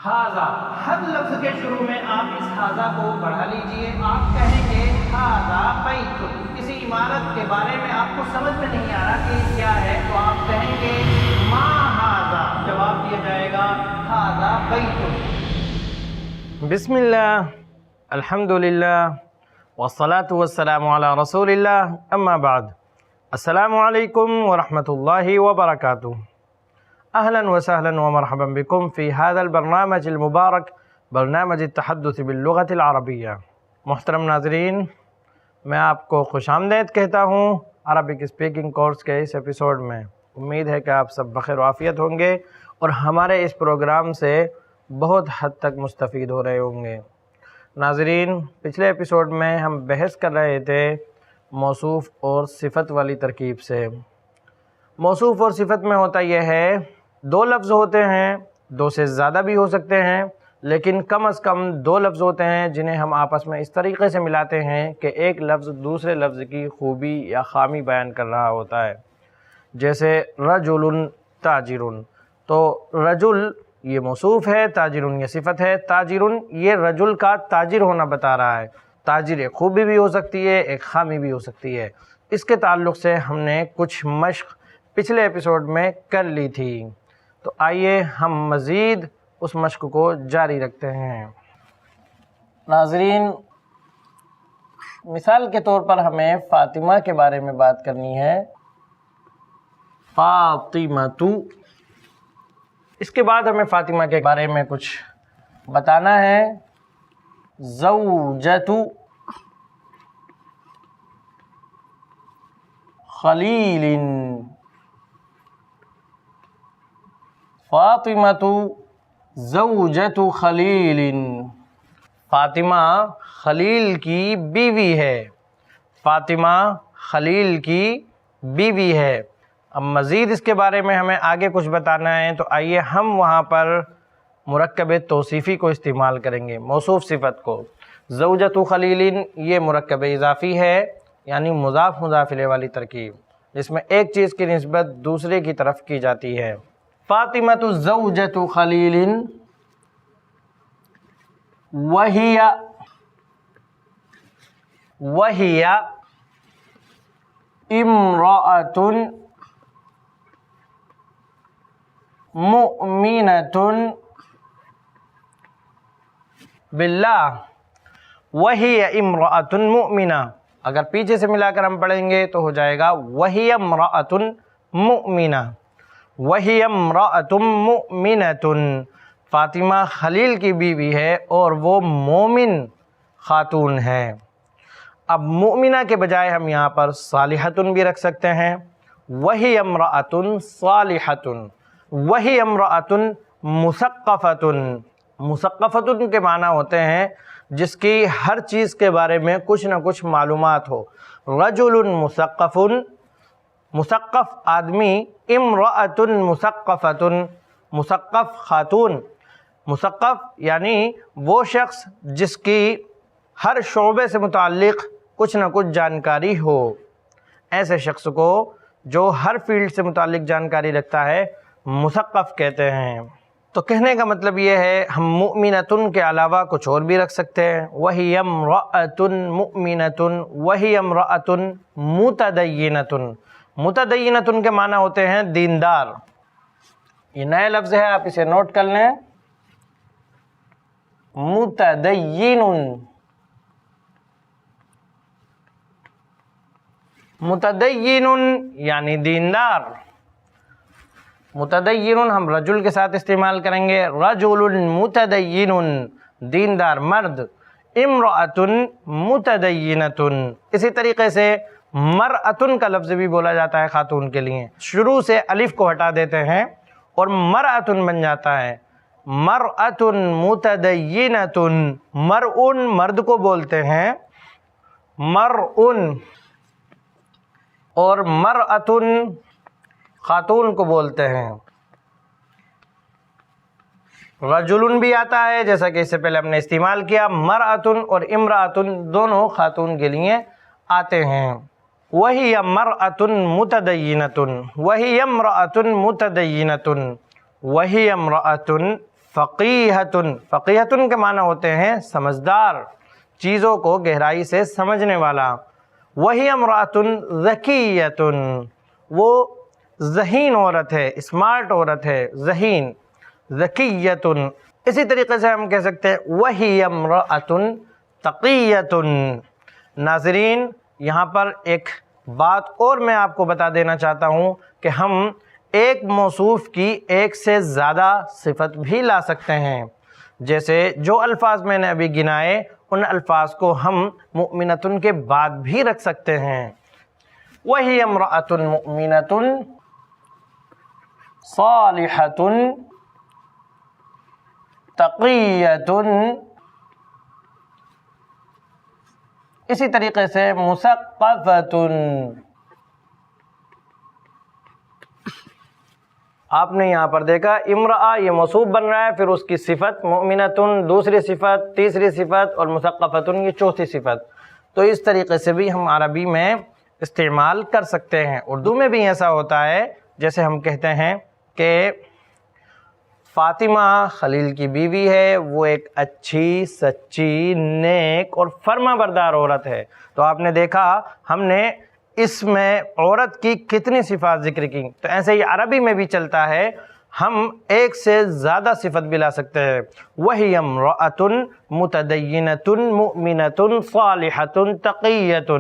हाजा, हर लफ्ज के शुरू में आप इस हाजा को बढ़ा लीजिए। आप कहेंगे हाजा बैतुन, किसी इमारत के बारे में आपको समझ में नहीं आ रहा कि क्या है, तो आप कहेंगे मा हाजा, जवाब दिया जाएगा हाजा बैतुन। बिस्मिल्लाह, अल्हम्दुलिल्लाह, वस्सलातु वस्सलामु अला रसूलिल्लाह, अम्मा बाद। अस्सलामु अलैकुम वरहमतुल्लाहि वबरकातुहू। अहलन व सहलन व मरहबन बिकुम फ़ी हाज़ल बरनामजिल मुबारक बरनामजित तहद्दुस बिल्लुग़तिल अरबिय्या। मोहतरम नाज़रीन, मैं आपको खुशामदीद कहता हूँ अरबिक स्पीकिंग कोर्स के इस एपिसोड में। उम्मीद है कि आप सब बख़ैर आफ़ियत होंगे और हमारे इस प्रोग्राम से बहुत हद तक मुस्तफ़ीद हो रहे होंगे। नाज़रीन, पिछले एपिसोड में हम बहस कर रहे थे मौसूफ़ और सिफ़त वाली तरकीब से। मौसूफ़ और सिफ़त में होता यह है, दो लफ्ज़ होते हैं, दो से ज़्यादा भी हो सकते हैं, लेकिन कम अज़ कम दो लफ्ज़ होते हैं जिन्हें हम आपस में इस तरीक़े से मिलाते हैं कि एक लफ्ज़ दूसरे लफ्ज़ की खूबी या ख़ामी बयान कर रहा होता है। जैसे रजुलुन ताजिरुन, तो रजुल ये मौसूफ़ है, ताजिरुन ये सिफ़त है। ताजिरुन ये रजुल का ताजिर होना बता रहा है। ताजिर एक खूबी भी हो सकती है, एक ख़ामी भी हो सकती है। इसके ताल्लुक़ से हमने कुछ मश्क़ पिछले एपिसोड में कर ली थी, तो आइए हम मज़ीद उस मश्क़ को जारी रखते हैं। नाज़रीन, मिसाल के तौर पर हमें फ़ातिमा के बारे में बात करनी है। फ़ातिमतु, इसके बाद हमें फ़ातिमा के बारे में कुछ बताना है। ज़ौजतु खलीलिन, फ़ातिमतु ज़ौजतु खलीलिन, फ़ातिमा खलील की बीवी है। फ़ातिमा खलील की बीवी है। अब मज़ीद इसके बारे में हमें आगे कुछ बताना है, तो आइए हम वहाँ पर मुरक्कब तौसीफ़ी को इस्तेमाल करेंगे, मौसूफ़ सिफ़त को। ज़ौजतु खलीलिन ये मुरक्कब इज़ाफ़ी है, यानी मुज़ाफ़ मुज़ाफ़ इलैह वाली तरकीब, जिसमें एक चीज़ की निस्बत दूसरे की तरफ की जाती है। फ़ातिमतु ज़ौजतु खलीलिन वहिया इम्राअतुन मुअमिनतुन बिल्लाह। वहिया इम्राअतुन मुअमिना, अगर पीछे से मिलाकर हम पढ़ेंगे तो हो जाएगा वहिया इम्राअतुन मुअमिना। वहिया इम्राअतुन मुअमिनतुन, फ़ातिमा खलील की बीवी है और वो मोमिन ख़ातून है। अब मुअमिना के बजाय हम यहाँ पर सालिहतुन भी रख सकते हैं। वहिया इम्राअतुन सालिहतुन, वहिया इम्राअतुन मुसक़्क़फ़तुन। मुसक़्क़फ़तुन के माना होते हैं जिसकी हर चीज़ के बारे में कुछ न कुछ मालूमात हो। रजुलुन मुसक़्क़फ़ुन, मुसक़्क़फ़ आदमी। इम्राअतुन मुसक़्क़फ़तुन, मुसक़्क़फ़ ख़ातून। मुसक़्क़फ़ यानी वो शख्स जिसकी हर शोबे से मुताल्लिक़ कुछ न कुछ जानकारी हो। ऐसे शख्स को जो हर फील्ड से मुताल्लिक़ जानकारी रखता है मुसक़्क़फ़ कहते हैं। तो कहने का मतलब ये है, हम मुअमिनतुन के अलावा कुछ और भी रख सकते हैं। वहिया इम्राअतुन मुअमिनतुन, वहिया इम्राअतुन मुतदय्यिनतुन। मुतदय्यिनतुन के माना होते हैं दीनदार। ये नया लफ्ज़ है, आप इसे नोट कर लें। मुतदय्यिनुन, मुतदय्यिनुन यानी दीनदार। मुतदय्यिनुन हम रजुल के साथ इस्तेमाल करेंगे। रजुलुन मुतदय्यिनुन, दीनदार मर्द। इम्राअतुन मुतदय्यिनतुन, इसी तरीक़े से मरअतुन का लफ्ज़ भी बोला जाता है ख़ातून के लिए। शुरू से अलिफ को हटा देते हैं और मरअतुन बन जाता है। मरअतुन मुतदय्यिनतुन, मरउन मर्द को बोलते हैं, मरउन, और मरअतुन ख़ातून को बोलते हैं। रजुलुन भी आता है, जैसा कि इससे पहले हमने इस्तेमाल किया। मरअतुन और इम्राअतुन दोनों ख़ातून के लिए आते हैं। वही मरअतुन मुतदय्यिनतुन, वही इम्राअतुन मुतदय्यिनतुन, वही इम्राअतुन फ़क़ीहतुन, फ़क़ीहतुन के माنا होते ہیں سمجھدار، چیزوں کو گہرائی سے سمجھنے والا۔ وہی امرأتن ذکیۃن، وہ ذہین عورت ہے، اسمارٹ عورت ہے، ذہین، ذکیۃن۔ اسی طریقے سے ہم کہہ سکتے ہیں وہی امرأتن تقیۃن۔ ناظرین یہاں پر ایک بات اور میں آپ کو بتا دینا چاہتا ہوں کہ ہم ایک موصوف کی ایک سے زیادہ صفت بھی لا سکتے ہیں، جیسے جو الفاظ میں نے ابھی گنائے ان الفاظ کو ہم مؤمنۃ کے بعد بھی رکھ سکتے ہیں۔ وہی امرأۃ مؤمنۃ صالحۃ تقیۃ، اسی طریقے سے مثقفۃ۔ آپ نے یہاں پر دیکھا امرأہ یہ موصوف بن رہا ہے، پھر اس کی صفت مؤمنۃ دوسری صفت، تیسری صفت، اور مثقفۃ یہ چوتھی صفت۔ تو اس طریقے سے بھی ہم عربی میں استعمال کر سکتے ہیں۔ اردو میں بھی ایسا ہوتا ہے، جیسے ہم کہتے ہیں کہ فاطمہ خلیل کی بیوی ہے، وہ ایک اچھی، سچی، نیک اور فرما بردار عورت ہے۔ تو آپ نے دیکھا ہم نے اس میں عورت کی کتنی صفات ذکر کی۔ تو ایسے ہی عربی میں بھی چلتا ہے، ہم ایک سے زیادہ صفت بھی لا سکتے ہیں۔ وہی امرأۃ متدینۃ مؤمنۃ صالحۃ تقیۃ۔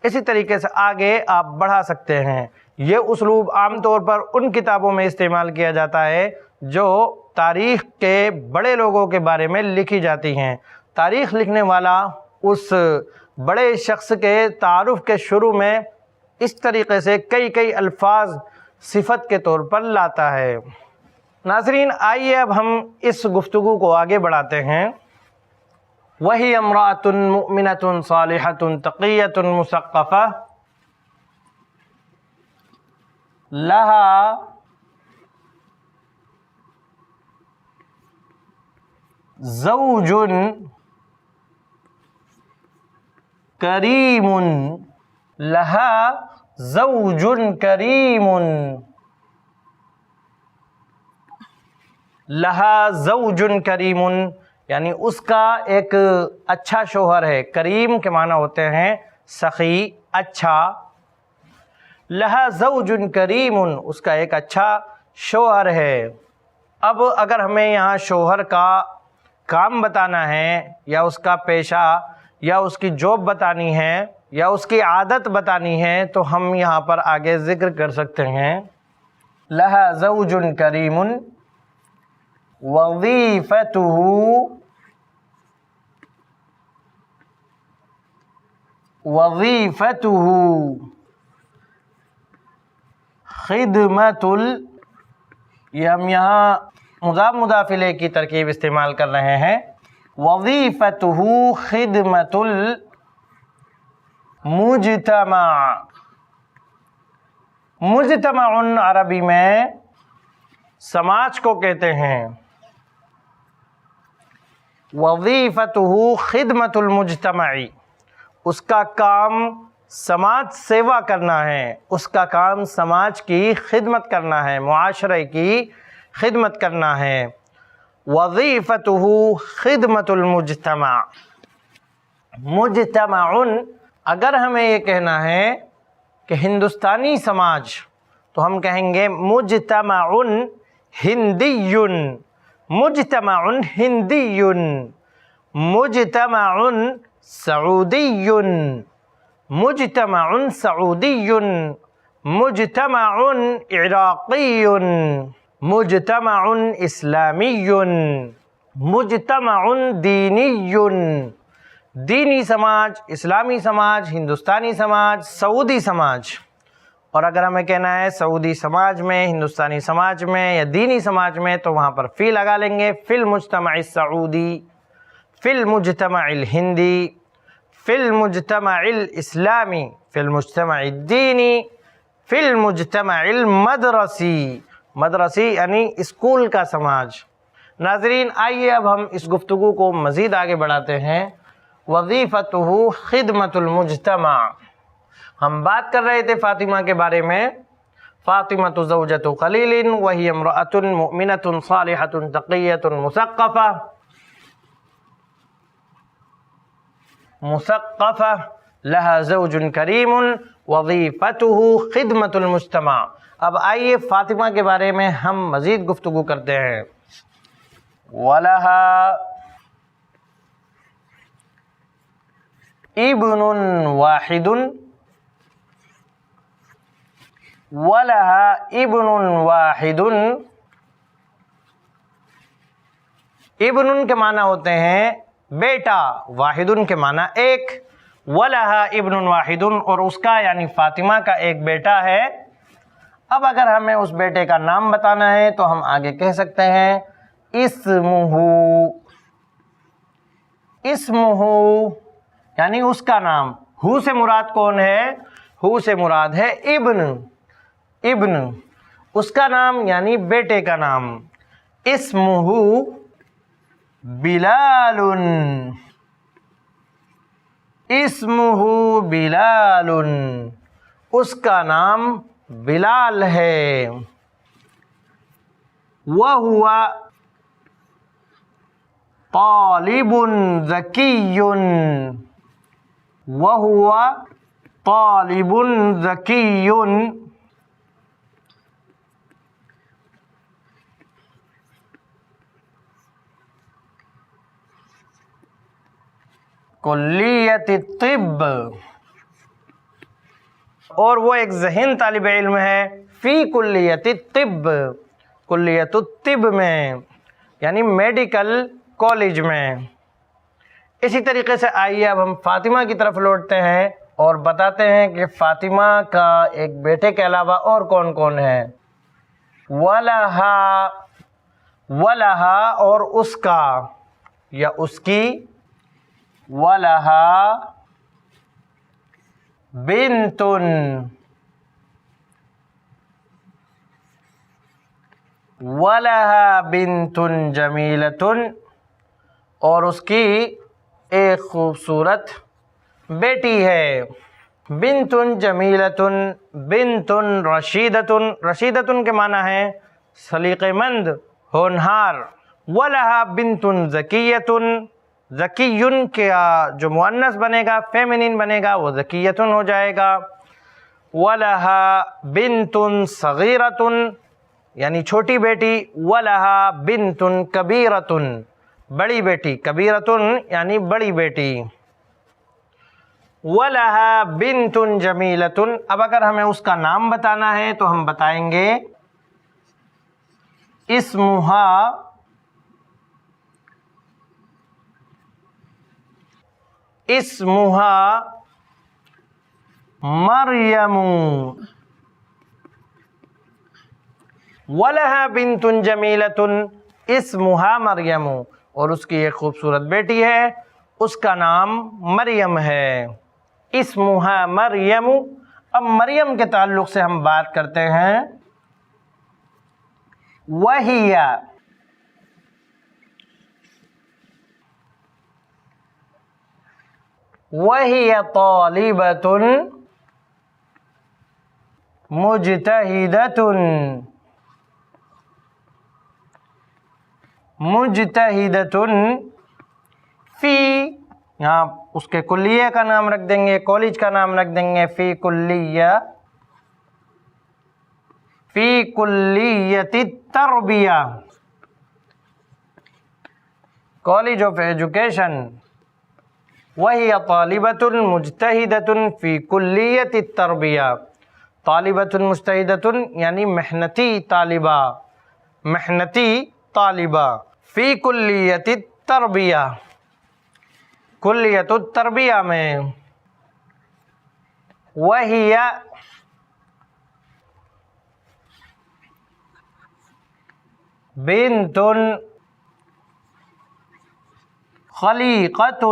اسی طریقے سے آگے آپ بڑھا سکتے ہیں۔ یہ اسلوب عام طور پر ان کتابوں میں استعمال کیا جاتا ہے جو تاریخ کے بڑے لوگوں کے بارے میں لکھی جاتی ہیں۔ تاریخ لکھنے والا اس بڑے شخص کے تعارف کے شروع میں اس طریقے سے کئی الفاظ صفت کے طور پر لاتا ہے۔ ناظرین آئیے اب ہم اس گفتگو کو آگے بڑھاتے ہیں۔ وہی امرأۃ مؤمنۃ صالحۃ تقیۃ مثقفہ لہا زوج کریم، لہا زوج کریم، لہا زوج کریم یعنی اس کا ایک اچھا شوہر ہے۔ کریم کے معنی ہوتے ہیں سخی، اچھا۔ لہا زوج کریم، اس کا ایک اچھا شوہر ہے۔ اب اگر ہمیں یہاں شوہر کا کام بتانا ہے، یا اس کا پیشہ، یا اس کی جاب بتانی ہے، یا اس کی عادت بتانی ہے، تو ہم یہاں پر آگے ذکر کر سکتے ہیں لہا زوج کریم وظیفتہ خدمت یہ ہم یہاں مضاف مضاف الیہ کی ترکیب استعمال کر رہے ہیں۔ وظیفتہ خدمت المجتمع، مجتمع عربی میں سماج کو کہتے ہیں۔ وظیفتہ خدمت المجتمع، اس کا کام سماج سیوا کرنا ہے، اس کا کام سماج کی خدمت کرنا ہے، معاشرے کی خدمت کرنا ہے۔ وظیفتہ خدمت المجتمع، مجتمع اگر ہمیں یہ کہنا ہے کہ ہندوستانی سماج تو ہم کہیں گے مجتمع ہندی، مجتمع ہندی، مجتمع سعودی، مجتمع سعودی، مجتمع عراقی، مجتمع اسلامی، مجتمع دینی، دینی سماج، اسلامی سماج، ہندوستانی سماج، سعودی سماج۔ اور اگر ہمیں کہنا ہے سعودی سماج میں، ہندوستانی سماج میں یا دینی سماج میں، تو وہاں پر فی لگا لیں گے، فی المجتمع السعودی، فی المجتمع الہندی، فی المجتمع الاسلامی، فی المجتمع الدینی، فی المجتمع المدرسی، مدرسی یعنی اسکول کا سماج۔ ناظرین آئیے اب ہم اس گفتگو کو مزید آگے بڑھاتے ہیں۔ وظیفتہ خدمت المجتمع، ہم بات کر رہے تھے فاطمہ کے بارے میں۔ فاطمۃ زوجۃ خلیل وہی امرأۃ مؤمنۃ صالحۃ تقیۃ مثقفہ لہا زوج کریم وظیفتہ خدمت المجتمع۔ اب آئیے فاطمہ کے بارے میں ہم مزید گفتگو کرتے ہیں۔ وَلَهَا ابن واحد وَلَهَا ابن واحد۔ ابن کے معنی ہوتے ہیں بیٹا، واحد کے معنی ایک، وَلَهَا ابن واحد اور اس کا یعنی فاطمہ کا ایک بیٹا ہے۔ اب اگر ہمیں اس بیٹے کا نام بتانا ہے تو ہم آگے کہہ سکتے ہیں اسمہ یعنی اس کا نام۔ ہو سے مراد کون ہے؟ ہو سے مراد ہے ابن اس کا نام یعنی بیٹے کا نام۔ اسمہ بلال، اسمہ بلال، اس کا نام بلال ہے۔ وَهُوَ طالب ذکی، وَهُوَ طالب ذکی، کلیت الطب، اور وہ ایک ذہین طالب علم ہے فی کلیت الطب، کلیت الطب میں یعنی میڈیکل کالج میں۔ اسی طریقے سے آئیے اب ہم فاطمہ کی طرف لوٹتے ہیں اور بتاتے ہیں کہ فاطمہ کا ایک بیٹے کے علاوہ اور کون کون ہے۔ وَلَهَا اور اس کا یا اس کی، وَلَهَا بنت، وَلَهَا بنت جمیلۃ اور اس کی ایک خوبصورت بیٹی ہے۔ بنت جمیلۃ، بنت رشیدۃ، رشیدۃ کے معنی ہے سلیقہ مند، ہونہار۔ وَلَهَا بنت ذکیۃ، ذکی کا جو مؤنث بنے گا فیمنین بنے گا وہ ذکیۃ ہو جائے گا۔ وَلَهَا بنت صغیرۃ یعنی چھوٹی بیٹی، وَلَهَا بنت کبیرۃ بڑی بیٹی، کبیرۃ یعنی بڑی بیٹی۔ وَلَهَا بنت جمیلۃ، اب اگر ہمیں اس کا نام بتانا ہے تو ہم بتائیں گے اسمہا مریم، وَلَهَا بنت جمیلۃ اسمہا مریم اور اس کی ایک خوبصورت بیٹی ہے، اس کا نام مریم ہے۔ اسمہا مریم۔ اب مریم کے تعلق سے ہم بات کرتے ہیں۔ وَهِيَ طَالِبَةٌ مُجْتَهِدَةٌ فی، یہاں اس کے کلیہ کا نام رکھ دیں گے، کالج کا نام رکھ دیں گے فی کلیت التربیہ، کالج آف ایجوکیشن۔ وہی طالبۃ مجتہدۃ فی کلیت التربیہ، طالبۃ مجتہدۃ یعنی محنتی طالبہ، محنتی طالبہ، فی کلیت التربیہ، کلیت التربیہ میں۔ وہی بنت خلیقۃ،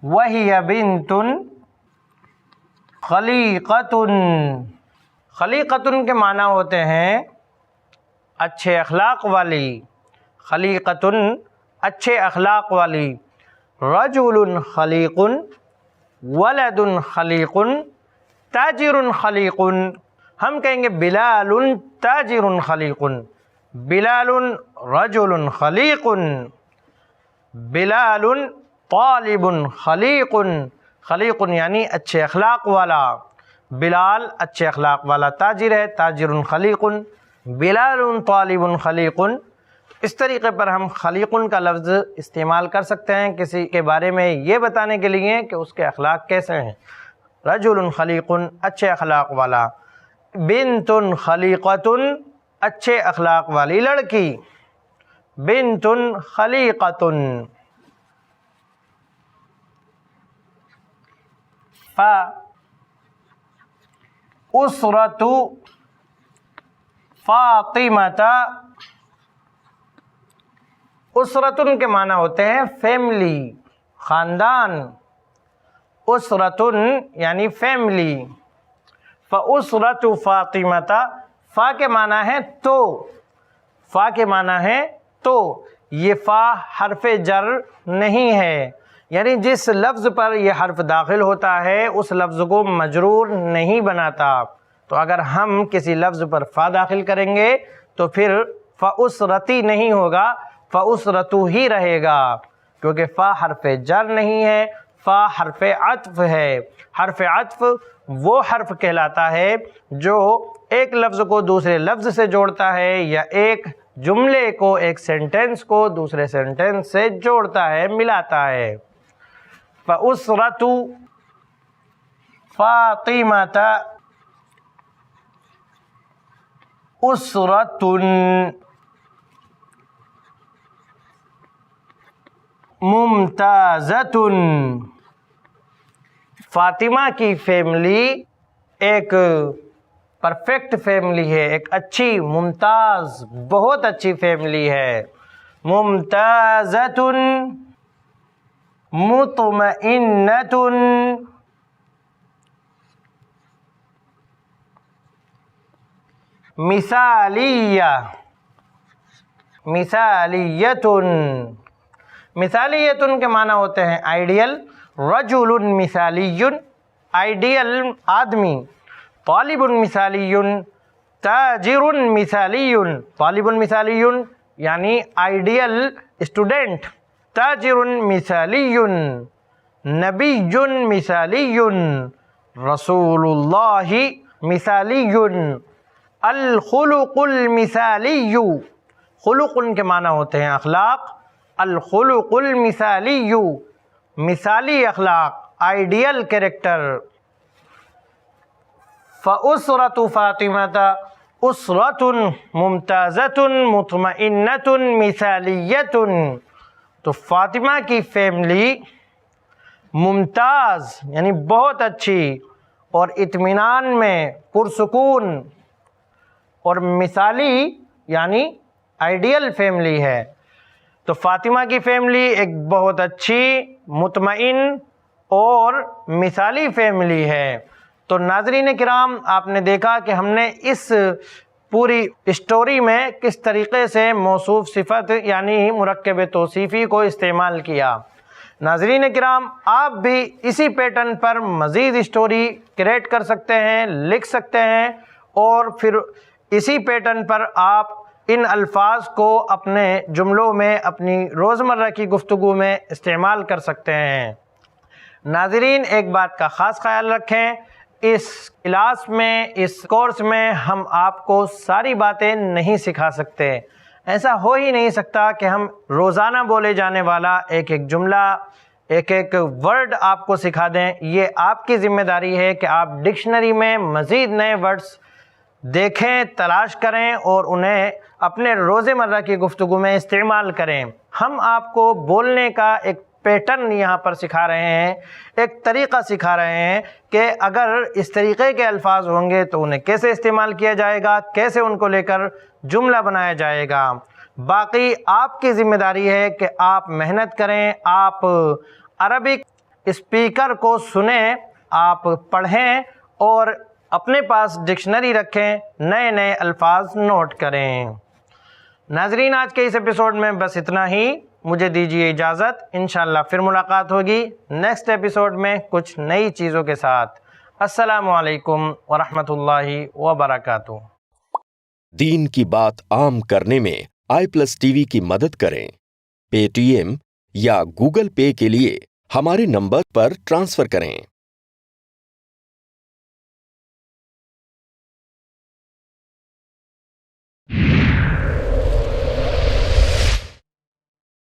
وہی بنت خلیقۃ، خلیقۃ کے معنی ہوتے ہیں اچھے اخلاق والی، خلیقۃ اچھے اخلاق والی۔ رجل خلیق، ولد خلیق، ताजिरुन खलीकुन, हम कहेंगे बिलालुन ताजिरुन खलीकुन, बिलालुन रजुलुन खलीकुन, बिलालुन तालिबुन खलीकुन, खलीकुन यानी अच्छे अखलाक वाला, बिलाल अच्छे अखलाक वाला ताजिर है, ताजिरुन खलीकुन, बिलालुन तालिबुन खलीकुन। इस तरीक़े पर हम खलीकुन का लफ्ज़ इस्तेमाल कर सकते हैं किसी के बारे में ये बताने के लिए कि उसके अखलाक कैसे हैं। रजुलुन खलीकुन अच्छे अखलाक वाला, बिन्तुन खलीक़तुन अच्छे अखलाक वाली लड़की, बिन्तुन खलीक़तुन। फा उसरतु फ़ातिमता, उसरतुन के माना होते हैं फैमिली, ख़ानदान, उसरतुन यानी फैमिली। फ़उसरतु फ़ातिमता, फ़ा के माना है तो, फ़ा के माना है तो, ये फ़ा हर्फ़ जर नहीं है, यानी जिस लफ्ज़ पर यह हर्फ दाखिल होता है उस लफ्ज़ को मजरूर नहीं बनाता। तो अगर हम किसी लफ्ज़ पर फ़ा दाखिल करेंगे तो फिर फ़उसरती नहीं होगा, फ़उसरतु ही रहेगा, क्योंकि फ़ा हर्फ़ जर नहीं है, फ़ा हर्फ़ अत्फ़ है। हर्फ़ अत्फ़ वो हर्फ कहलाता है जो एक लफ्ज़ को दूसरे लफ्ज़ से जोड़ता है या एक जुमले को, एक सेंटेंस को दूसरे सेंटेंस से जोड़ता है, मिलाता है। फ़उसरतु फ़ातिमता उसरतुन मुमताज़तुन, फ़ातिमा की फैमिली एक परफेक्ट फैमिली है, एक अच्छी मुमताज़ बहुत अच्छी फैमिली है। मुमताज़तुन मुतमइन्नतुन, मिसालिया, मिसालियतुन, मिसालियतुन के माना होते हैं आइडियल, रजुलुन मिसालियुन आइडियल आदमी, तालिबुन मिसालियुन, ताजिरुन मिसालियुन, तालिबुन मिसालियुन यानी आइडियल स्टूडेंट, ताजिरुन मिसालियुन, नबियुन मिसालियुन, रसूलुल्लाहि मिसालियुन, अल खुलुकुल मिसालियु, खुलुकुन के माना होते हैं अखलाक, अल खुलुकुल मिसालियु मिसाली अखलाक, आइडियल कैरेक्टर। फ़उसरतु फ़ातिमता उसरतुन मुमताज़तुन मुतमइन्नतुन मिसालियतुन, तो फ़ातिमा की फैमिली मुमताज़ यानी बहुत अच्छी और इत्मीनान में पुरसुकून और मिसाली यानी आइडियल फैमिली है। तो फ़ातिमा की फैमिली एक बहुत अच्छी, मुतमइन और मिसाली फैमिली है। तो नाज़रीन किराम, आपने देखा कि हमने इस पूरी स्टोरी में किस तरीक़े से मौसूफ़ सिफ़त यानी मुरक्कब तौसीफ़ी को इस्तेमाल किया। नाज़रीन किराम, आप भी इसी पैटर्न पर मज़ीद स्टोरी क्रिएट कर सकते हैं, लिख सकते हैं और फिर इसी पैटर्न पर आप इन अल्फाज को अपने जुमलों में, अपनी रोज़मर्रा की गुफ्तगू में इस्तेमाल कर सकते हैं। नाज़रीन, एक बात का ख़ास ख़याल रखें, इस क्लास में, इस कोर्स में हम आपको सारी बातें नहीं सिखा सकते। ऐसा हो ही नहीं सकता कि हम रोज़ाना बोले जाने वाला एक एक जुमला, एक एक वर्ड आपको सिखा दें। ये आपकी ज़िम्मेदारी है कि आप डिक्शनरी में मज़ीद नए वर्ड्स देखें, तलाश करें और उन्हें अपने रोज़मर्रा की गुफ्तगू में इस्तेमाल करें। हम आपको बोलने का एक पैटर्न यहाँ पर सिखा रहे हैं, एक तरीक़ा सिखा रहे हैं कि अगर इस तरीक़े के अल्फाज होंगे तो उन्हें कैसे इस्तेमाल किया जाएगा, कैसे उनको लेकर जुमला बनाया जाएगा। बाकी आपकी ज़िम्मेदारी है कि आप मेहनत करें, आप अरबिक स्पीकर को सुनें, आप पढ़ें और अपने पास डिक्शनरी रखें, नए नए अल्फाज नोट करें। नाज़रीन, आज के इस एपिसोड में बस इतना ही। मुझे दीजिए इजाज़त। इंशाअल्लाह फिर मुलाकात होगी नेक्स्ट एपिसोड में कुछ नई चीज़ों के साथ। السلام علیکم ورحمۃ اللہ وبرکاتہ۔ دین کی بات عام کرنے میں i+TV کی مدد کریں۔ پے ٹی ایم یا گوگل پے کے لیے ہمارے نمبر پر ٹرانسفر کریں۔